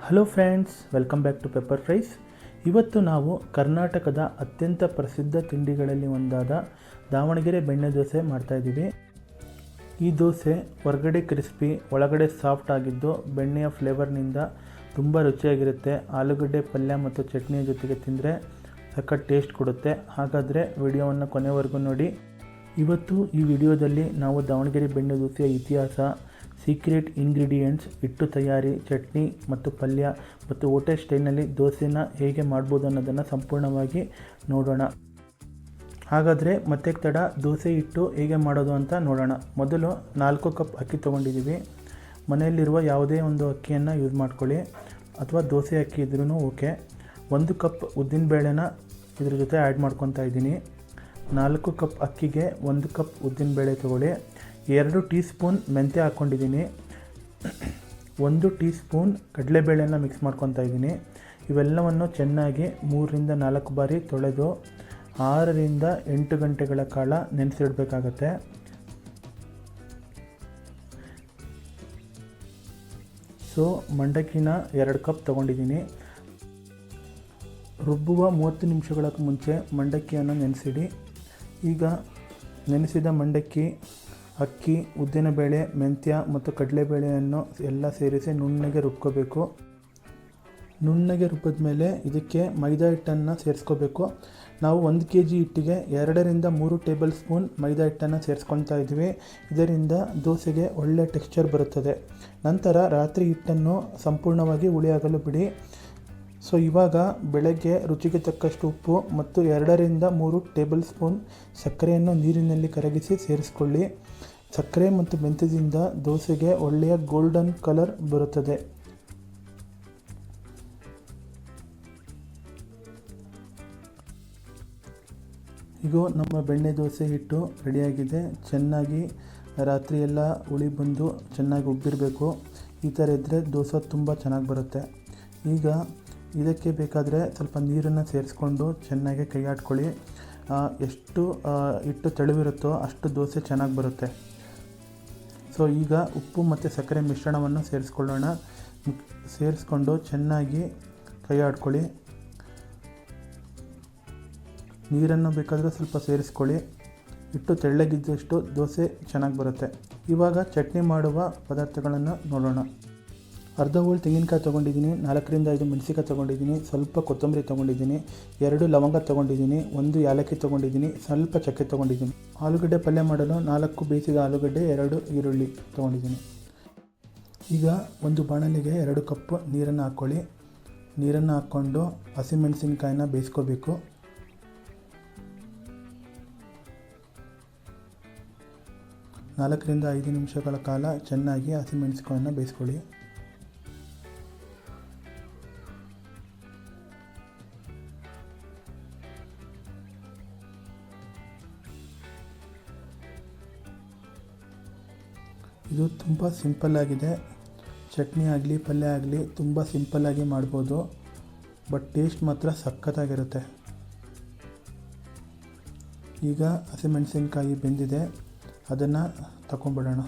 Hello friends, welcome back to Pepper Fries. ಇವತ್ತು ನಾವು ಕರ್ನಾಟಕದ ಅತ್ಯಂತ ಪ್ರಸಿದ್ಧ ತಿಂಡಿಗಳಲ್ಲಿ ಒಂದಾದ ದಾವಣಗೆರೆ ಬೆಣ್ಣೆ ದೋಸೆ ಮಾಡ್ತಾಯಿದ್ದೀವಿ. ಈ ದೋಸೆ ಹೊರಗಡೆ ಕ್ರಿಸ್ಪಿ, ಒಳಗಡೆ ಸಾಫ್ಟ್ ಆಗಿದ್ದು ಬೆಣ್ಣೆಯ ಫ್ಲೇವರ್ನಿಂದ ತುಂಬ ರುಚಿಯಾಗಿರುತ್ತೆ. ಆಲೂಗಡ್ಡೆ ಪಲ್ಯ ಮತ್ತು ಚಟ್ನಿಯ ಜೊತೆಗೆ ತಿಂದರೆ ಸಖತ್ ಟೇಸ್ಟ್ ಕೊಡುತ್ತೆ. ಹಾಗಾದರೆ ವಿಡಿಯೋವನ್ನು ಕೊನೆವರೆಗೂ ನೋಡಿ. ಇವತ್ತು ಈ ವಿಡಿಯೋದಲ್ಲಿ ನಾವು ದಾವಣಗೆರೆ ಬೆಣ್ಣೆ ದೋಸೆಯ ಇತಿಹಾಸ, ಸೀಕ್ರೆಟ್ ಇಂಗ್ರೀಡಿಯೆಂಟ್ಸ್, ಹಿಟ್ಟು ತಯಾರಿ, ಚಟ್ನಿ ಮತ್ತು ಪಲ್ಯ ಮತ್ತು ಹೋಟೆಲ್ ಸ್ಟೈಲ್ನಲ್ಲಿ ದೋಸೆನ ಹೇಗೆ ಮಾಡ್ಬೋದು ಅನ್ನೋದನ್ನು ಸಂಪೂರ್ಣವಾಗಿ ನೋಡೋಣ. ಹಾಗಾದರೆ ಮತ್ತೆ ತಡ, ದೋಸೆ ಹಿಟ್ಟು ಹೇಗೆ ಮಾಡೋದು ಅಂತ ನೋಡೋಣ. ಮೊದಲು 4 ಕಪ್ ಅಕ್ಕಿ ತೊಗೊಂಡಿದ್ದೀವಿ. ಮನೆಯಲ್ಲಿರುವ ಯಾವುದೇ ಒಂದು ಅಕ್ಕಿಯನ್ನು ಯೂಸ್ ಮಾಡ್ಕೊಳ್ಳಿ, ಅಥವಾ ದೋಸೆ ಅಕ್ಕಿ ಇದ್ರೂ ಓಕೆ. 1 ಕಪ್ ಉದ್ದಿನಬೇಳೆನ ಇದ್ರ ಜೊತೆ ಆ್ಯಡ್ ಮಾಡ್ಕೊತಾ ಇದ್ದೀನಿ. 4 ಕಪ್ ಅಕ್ಕಿಗೆ 1 ಕಪ್ ಉದ್ದಿನಬೇಳೆ ತೊಗೊಳ್ಳಿ. 2 ಟೀ ಸ್ಪೂನ್ ಮೆಂತ್ಯ ಹಾಕ್ಕೊಂಡಿದ್ದೀನಿ. 1 ಟೀ ಸ್ಪೂನ್ ಕಡಲೆಬೇಳೆನ ಮಿಕ್ಸ್ ಮಾಡ್ಕೊತಾ ಇದ್ದೀನಿ. ಇವೆಲ್ಲವನ್ನು ಚೆನ್ನಾಗಿ 3ರಿಂದ 4 ಬಾರಿ ತೊಳೆದು 6ರಿಂದ 8 ಗಂಟೆಗಳ ಕಾಲ ನೆನೆಸಿಡಬೇಕಾಗತ್ತೆ. ಸೊ ಮಂಡಕ್ಕಿನ 2 ಕಪ್ ತೊಗೊಂಡಿದ್ದೀನಿ. ರುಬ್ಬುವ 30 ನಿಮಿಷಗಳ ಮುಂಚೆ ಮಂಡಕ್ಕಿಯನ್ನು ನೆನೆಸಿಡಿ. ಈಗ ನೆನೆಸಿದ ಮಂಡಕ್ಕಿ, ಅಕ್ಕಿ, ಉದ್ದಿನಬೇಳೆ, ಮೆಂತ್ಯ ಮತ್ತು ಕಡಲೆಬೇಳೆಯನ್ನು ಎಲ್ಲ ಸೇರಿಸಿ ನುಣ್ಣಗೆ ರುಬ್ಕೋಬೇಕು. ನುಣ್ಣಗೆ ರುಬ್ಬಿದ ಮೇಲೆ ಇದಕ್ಕೆ ಮೈದಾ ಹಿಟ್ಟನ್ನು ಸೇರಿಸ್ಕೋಬೇಕು. ನಾವು 1 kg ಹಿಟ್ಟಿಗೆ 2ರಿಂದ 3 ಟೇಬಲ್ ಸ್ಪೂನ್ ಮೈದಾ ಹಿಟ್ಟನ್ನು ಸೇರಿಸ್ಕೊತಾ ಇದ್ವಿ. ಇದರಿಂದ ದೋಸೆಗೆ ಒಳ್ಳೆ ಟೆಕ್ಸ್ಚರ್ ಬರುತ್ತದೆ. ನಂತರ ರಾತ್ರಿ ಹಿಟ್ಟನ್ನು ಸಂಪೂರ್ಣವಾಗಿ ಹುಳಿಯಾಗಲು ಬಿಡಿ. ಸೊ ಇವಾಗ ಬೆಳಗ್ಗೆ ರುಚಿಗೆ ತಕ್ಕಷ್ಟು ಉಪ್ಪು ಮತ್ತು 2ರಿಂದ 3 ಟೇಬಲ್ ಸ್ಪೂನ್ ಸಕ್ಕರೆಯನ್ನು ನೀರಿನಲ್ಲಿ ಕರಗಿಸಿ ಸೇರಿಸ್ಕೊಳ್ಳಿ. ಸಕ್ಕರೆ ಮತ್ತು ಮೆಂತ್ಯದಿಂದ ದೋಸೆಗೆ ಒಳ್ಳೆಯ ಗೋಲ್ಡನ್ ಕಲರ್ ಬರುತ್ತದೆ. ಈಗ ನಮ್ಮ ಬೆಣ್ಣೆ ದೋಸೆ ಹಿಟ್ಟು ರೆಡಿಯಾಗಿದೆ. ಚೆನ್ನಾಗಿ ರಾತ್ರಿಯೆಲ್ಲ ಹುಳಿ ಬಂದು ಚೆನ್ನಾಗಿ ಉಬ್ಬಿರಬೇಕು. ಈ ಥರ ಇದ್ದರೆ ದೋಸೆ ತುಂಬ ಚೆನ್ನಾಗಿ ಬರುತ್ತೆ. ಈಗ ಇದಕ್ಕೆ ಬೇಕಾದರೆ ಸ್ವಲ್ಪ ನೀರನ್ನು ಸೇರಿಸ್ಕೊಂಡು ಚೆನ್ನಾಗಿ ಕೈ ಆಡ್ಕೊಳ್ಳಿ. ಎಷ್ಟು ಹಿಟ್ಟು ತೆಳುವಿರುತ್ತೋ ಅಷ್ಟು ದೋಸೆ ಚೆನ್ನಾಗಿ ಬರುತ್ತೆ. ಸೊ ಈಗ ಉಪ್ಪು ಮತ್ತು ಸಕ್ಕರೆ ಮಿಶ್ರಣವನ್ನು ಸೇರಿಸ್ಕೊಳ್ಳೋಣ. ಸೇರಿಸ್ಕೊಂಡು ಚೆನ್ನಾಗಿ ಕೈ ಆಡ್ಕೊಳ್ಳಿ. ನೀರನ್ನು ಬೇಕಾದರೂ ಸ್ವಲ್ಪ ಸೇರಿಸ್ಕೊಳ್ಳಿ. ಹಿಟ್ಟು ತೆಳ್ಳಗಿದ್ದಷ್ಟು ದೋಸೆ ಚೆನ್ನಾಗಿ ಬರುತ್ತೆ. ಇವಾಗ ಚಟ್ನಿ ಮಾಡುವ ಪದಾರ್ಥಗಳನ್ನು ನೋಡೋಣ. ಅರ್ಧ ಹೋಳು ತೆಂಗಿನಕಾಯಿ ತೊಗೊಂಡಿದ್ದೀನಿ. 4ರಿಂದ 5 ಮೆಣಸಿನಕಾಯಿ ತೊಗೊಂಡಿದ್ದೀನಿ. ಸ್ವಲ್ಪ ಕೊತ್ತಂಬರಿ ತೊಗೊಂಡಿದ್ದೀನಿ. 2 ಲವಂಗ ತೊಗೊಂಡಿದ್ದೀನಿ. 1 ಏಲಕ್ಕಿ ತೊಗೊಂಡಿದ್ದೀನಿ. ಸ್ವಲ್ಪ ಚಕ್ಕೆ ತೊಗೊಂಡಿದ್ದೀನಿ. ಆಲೂಗಡ್ಡೆ ಪಲ್ಯ ಮಾಡಲು 4 ಬೇಯಿಸಿದ ಆಲೂಗಡ್ಡೆ, 2 ಈರುಳ್ಳಿ ತೊಗೊಂಡಿದ್ದೀನಿ. ಈಗ ಒಂದು ಬಾಣಲಿಗೆ 2 ಕಪ್ ನೀರನ್ನು ಹಾಕ್ಕೊಳ್ಳಿ. ನೀರನ್ನು ಹಾಕ್ಕೊಂಡು ಹಸಿಮೆಣಸಿನಕಾಯಿನ ಬೇಯಿಸ್ಕೋಬೇಕು. ನಾಲ್ಕರಿಂದ 5 ನಿಮಿಷಗಳ ಕಾಲ ಚೆನ್ನಾಗಿ ಹಸಿಮೆಣಸಿನಕಾಯನ್ನು ಬೇಯಿಸ್ಕೊಳ್ಳಿ. ಇದು ತುಂಬ ಸಿಂಪಲ್ಲಾಗಿದೆ. ಚಟ್ನಿ ಆಗಲಿ ಪಲ್ಯ ಆಗಲಿ ತುಂಬ ಸಿಂಪಲ್ಲಾಗಿ ಮಾಡ್ಬೋದು, ಬಟ್ ಟೇಸ್ಟ್ ಮಾತ್ರ ಸಖತ್ತಾಗಿರುತ್ತೆ. ಈಗ ಹಸಿಮೆಣಸಿನಕಾಯಿ ಬೆಂದಿದೆ, ಅದನ್ನು ತಗೊಂಡ್ಬಿಡೋಣ.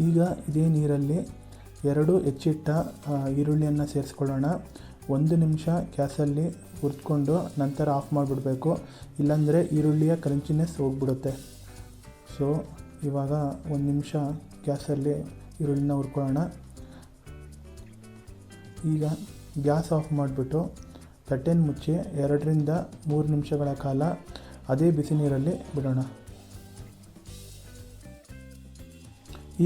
ಈಗ ಇದೇ ನೀರಲ್ಲಿ 2 ಹೆಚ್ಚಿಟ್ಟ ಈರುಳ್ಳಿಯನ್ನು ಸೇರಿಸ್ಕೊಳ್ಳೋಣ. 1 ನಿಮಿಷ ಗ್ಯಾಸಲ್ಲಿ ಹುರಿದ್ಕೊಂಡು ನಂತರ ಆಫ್ ಮಾಡಿಬಿಡಬೇಕು, ಇಲ್ಲಾಂದರೆ ಈರುಳ್ಳಿಯ ಕ್ರಂಚಿನೆಸ್ ಹೋಗ್ಬಿಡುತ್ತೆ. ಸೊ ಇವಾಗ 1 ನಿಮಿಷ ಗ್ಯಾಸಲ್ಲಿ ಈರುಳ್ಳಿನ ಹುರ್ಕೊಳ್ಳೋಣ. ಈಗ ಗ್ಯಾಸ್ ಆಫ್ ಮಾಡಿಬಿಟ್ಟು ತಟ್ಟೆನ ಮುಚ್ಚಿ 2ರಿಂದ 3 ನಿಮಿಷಗಳ ಕಾಲ ಅದೇ ಬಿಸಿ ನೀರಲ್ಲಿ ಬಿಡೋಣ.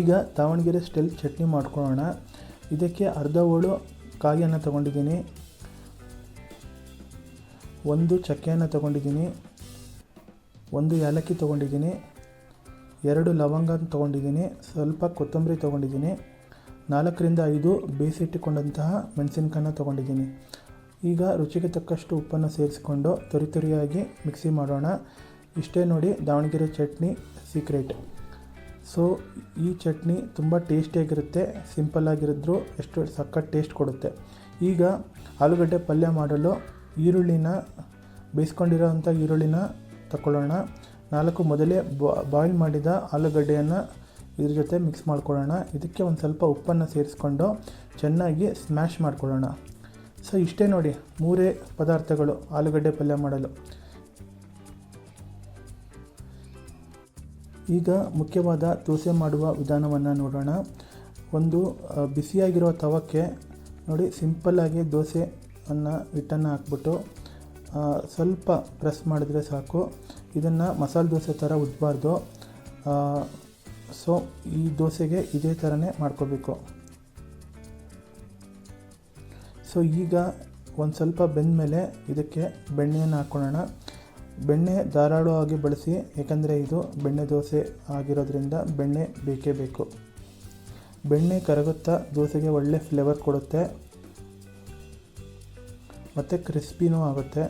ಈಗ ದಾವಣಗೆರೆ ಸ್ಟೈಲ್ ಚಟ್ನಿ ಮಾಡ್ಕೊಳ್ಳೋಣ. ಇದಕ್ಕೆ ಅರ್ಧ ಹೋಳು ಕಾಯಿಯನ್ನು ತೊಗೊಂಡಿದ್ದೀನಿ. 1 ಚಕ್ಕೆಯನ್ನು ತೊಗೊಂಡಿದ್ದೀನಿ. 1 ಏಲಕ್ಕಿ ತೊಗೊಂಡಿದ್ದೀನಿ. 2 ಲವಂಗ ತೊಗೊಂಡಿದ್ದೀನಿ. ಸ್ವಲ್ಪ ಕೊತ್ತಂಬರಿ ತೊಗೊಂಡಿದ್ದೀನಿ. 4ರಿಂದ 5 ಬೇಯಿಸಿಟ್ಟುಕೊಂಡಂತಹ ಮೆಣಸಿನಕಾಯಿನ ತೊಗೊಂಡಿದ್ದೀನಿ. ಈಗ ರುಚಿಗೆ ತಕ್ಕಷ್ಟು ಉಪ್ಪನ್ನು ಸೇರಿಸ್ಕೊಂಡು ತುರಿಯಾಗಿ ಮಿಕ್ಸಿ ಮಾಡೋಣ. ಇಷ್ಟೇ ನೋಡಿ ದಾವಣಗೆರೆ ಚಟ್ನಿ ಸೀಕ್ರೆಟ್. ಸೊ ಈ ಚಟ್ನಿ ತುಂಬ ಟೇಸ್ಟಿಯಾಗಿರುತ್ತೆ. ಸಿಂಪಲ್ಲಾಗಿರಿದ್ರೂ ಎಷ್ಟು ಸಖತ್ ಟೇಸ್ಟ್ ಕೊಡುತ್ತೆ. ಈಗ ಆಲೂಗಡ್ಡೆ ಪಲ್ಯ ಮಾಡಲು ಈರುಳ್ಳಿನ ಬೇಯಿಸ್ಕೊಂಡಿರೋಂಥ ಈರುಳ್ಳಿನ ತಗೊಳ್ಳೋಣ. 4 ಮೊದಲೇ ಬಾಯ್ಲ್ ಮಾಡಿದ ಆಲೂಗಡ್ಡೆಯನ್ನು ಇದ್ರ ಜೊತೆ ಮಿಕ್ಸ್ ಮಾಡ್ಕೊಳ್ಳೋಣ. ಇದಕ್ಕೆ ಒಂದು ಸ್ವಲ್ಪ ಉಪ್ಪನ್ನು ಸೇರಿಸ್ಕೊಂಡು ಚೆನ್ನಾಗಿ ಸ್ಮ್ಯಾಶ್ ಮಾಡ್ಕೊಳ್ಳೋಣ. ಸೊ ಇಷ್ಟೇ ನೋಡಿ, 3 ಪದಾರ್ಥಗಳು ಆಲೂಗಡ್ಡೆ ಪಲ್ಯ ಮಾಡಲು. ಈಗ ಮುಖ್ಯವಾದ ದೋಸೆ ಮಾಡುವ ವಿಧಾನವನ್ನು ನೋಡೋಣ. ಒಂದು ಬಿಸಿಯಾಗಿರೋ ತವಕ್ಕೆ ನೋಡಿ, ಸಿಂಪಲ್ಲಾಗಿ ದೋಸೆಯನ್ನು ಹಿಟ್ಟನ್ನು ಹಾಕ್ಬಿಟ್ಟು ಸ್ವಲ್ಪ ಪ್ರೆಸ್ ಮಾಡಿದ್ರೆ ಸಾಕು. ಇದನ್ನು ಮಸಾಲೆ ದೋಸೆ ಥರ ಉಜ್ಜಬಾರ್ದು. ಸೊ ಈ ದೋಸೆಗೆ ಇದೇ ಥರನೇ ಮಾಡ್ಕೋಬೇಕು. ಸೊ ಈಗ ಒಂದು ಸ್ವಲ್ಪ ಬೆಂದ ಮೇಲೆ ಇದಕ್ಕೆ ಬೆಣ್ಣೆಯನ್ನು ಹಾಕ್ಕೊಳ್ಳೋಣ. ಬೆಣ್ಣೆ ಧಾರಾಳವಾಗಿ ಬಳಸಿ, ಏಕೆಂದರೆ ಇದು ಬೆಣ್ಣೆ ದೋಸೆ ಆಗಿರೋದ್ರಿಂದ ಬೆಣ್ಣೆ ಬೇಕೇ ಬೇಕು. ಬೆಣ್ಣೆ ಕರಗುತ್ತಾ ದೋಸೆಗೆ ಒಳ್ಳೆ ಫ್ಲೇವರ್ ಕೊಡುತ್ತೆ ಮತ್ತು ಕ್ರಿಸ್ಪಿನೂ ಆಗುತ್ತೆ.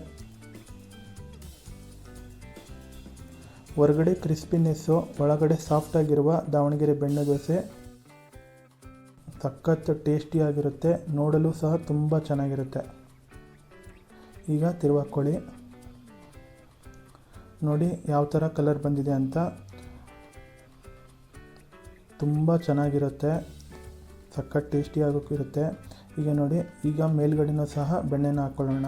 ಹೊರಗಡೆ ಕ್ರಿಸ್ಪಿನೆಸ್ಸು, ಒಳಗಡೆ ಸಾಫ್ಟಾಗಿರುವ ದಾವಣಗೆರೆ ಬೆಣ್ಣೆ ದೋಸೆ ಸಖತ್ ಟೇಸ್ಟಿಯಾಗಿರುತ್ತೆ. ನೋಡಲು ಸಹ ತುಂಬ ಚೆನ್ನಾಗಿರುತ್ತೆ. ಈಗ ತಿರುವಾಕೊಳ್ಳಿ. ನೋಡಿ ಯಾವ ಥರ ಕಲರ್ ಬಂದಿದೆ ಅಂತ. ತುಂಬ ಚೆನ್ನಾಗಿರುತ್ತೆ, ಸಖತ್ ಟೇಸ್ಟಿಯಾಗೋಕ್ಕೂ ಇರುತ್ತೆ. ಈಗ ನೋಡಿ, ಈಗ ಮೇಲ್ಗಡೆನೂ ಸಹ ಬೆಣ್ಣೆನ ಹಾಕ್ಕೊಳ್ಳೋಣ.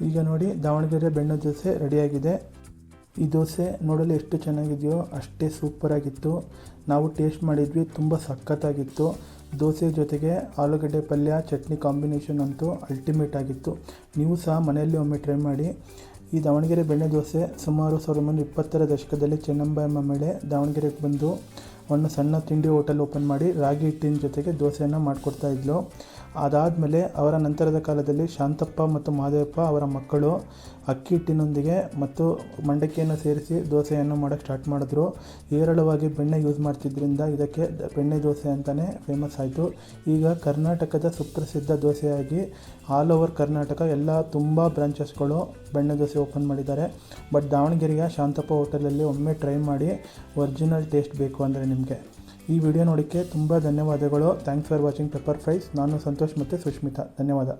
ಈಗ ನೋಡಿ, ದಾವಣಗೆರೆ ಬೆಣ್ಣೆ ದೋಸೆ ರೆಡಿಯಾಗಿದೆ. ಈ ದೋಸೆ ನೋಡಲು ಎಷ್ಟು ಚೆನ್ನಾಗಿದೆಯೋ ಅಷ್ಟೇ ಸೂಪರಾಗಿತ್ತು. ನಾವು ಟೇಸ್ಟ್ ಮಾಡಿದ್ವಿ, ತುಂಬ ಸಖತ್ತಾಗಿತ್ತು. ದೋಸೆ ಜೊತೆಗೆ ಆಲೂಗಡ್ಡೆ ಪಲ್ಯ ಚಟ್ನಿ ಕಾಂಬಿನೇಷನ್ ಅಂತೂ ಅಲ್ಟಿಮೇಟ್ ಆಗಿತ್ತು. ನೀವು ಸಹ ಮನೆಯಲ್ಲಿ ಒಮ್ಮೆ ಟ್ರೈ ಮಾಡಿ. ಈ ದಾವಣಗೆರೆ ಬೆಣ್ಣೆ ದೋಸೆ ಸುಮಾರು 1920ರ ದಶಕದಲ್ಲಿ ಚೆನ್ನಂಬಾಯಮ್ಮ ಮೇಲೆ ದಾವಣಗೆರೆಗೆ ಬಂದು ಒಂದು ಸಣ್ಣ ತಿಂಡಿ ಹೋಟೆಲ್ ಓಪನ್ ಮಾಡಿ ರಾಗಿ ಹಿಟ್ಟಿನ ಜೊತೆಗೆ ದೋಸೆಯನ್ನು ಮಾಡಿಕೊಡ್ತಾ ಇದ್ಲು. ಅದಾದಮೇಲೆ ಅವರ ನಂತರದ ಕಾಲದಲ್ಲಿ ಶಾಂತಪ್ಪ ಮತ್ತು ಮಹಾದೇವಪ್ಪ ಅವರ ಮಕ್ಕಳು ಅಕ್ಕಿ ಹಿಟ್ಟಿನೊಂದಿಗೆ ಮತ್ತು ಮಂಡಕ್ಕಿಯನ್ನು ಸೇರಿಸಿ ದೋಸೆಯನ್ನು ಮಾಡೋಕ್ಕೆ ಸ್ಟಾರ್ಟ್ ಮಾಡಿದ್ರು. ಹೇರಳವಾಗಿ ಬೆಣ್ಣೆ ಯೂಸ್ ಮಾಡ್ತಿದ್ದರಿಂದ ಇದಕ್ಕೆ ಬೆಣ್ಣೆ ದೋಸೆ ಅಂತಲೇ ಫೇಮಸ್ ಆಯಿತು. ಈಗ ಕರ್ನಾಟಕದ ಸುಪ್ರಸಿದ್ಧ ದೋಸೆಯಾಗಿ ಆಲ್ ಓವರ್ ಕರ್ನಾಟಕ ಎಲ್ಲ ತುಂಬ ಬ್ರಾಂಚಸ್ಗಳು ಬೆಣ್ಣೆ ದೋಸೆ ಓಪನ್ ಮಾಡಿದ್ದಾರೆ. ಬಟ್ ದಾವಣಗೆರೆಯ ಶಾಂತಪ್ಪ ಹೋಟೆಲಲ್ಲಿ ಒಮ್ಮೆ ಟ್ರೈ ಮಾಡಿ, ಒರಿಜಿನಲ್ ಟೇಸ್ಟ್ ಬೇಕು ಅಂದರೆ ನಿಮಗೆ. ಈ ವಿಡಿಯೋ ನೋಡೋಕ್ಕೆ ತುಂಬ ಧನ್ಯವಾದಗಳು. Thanks for watching Pepper Fries. ನಾನು ಸಂತೋಷ್ ಮತ್ತು ಸುಷ್ಮಿತಾ. ಧನ್ಯವಾದ.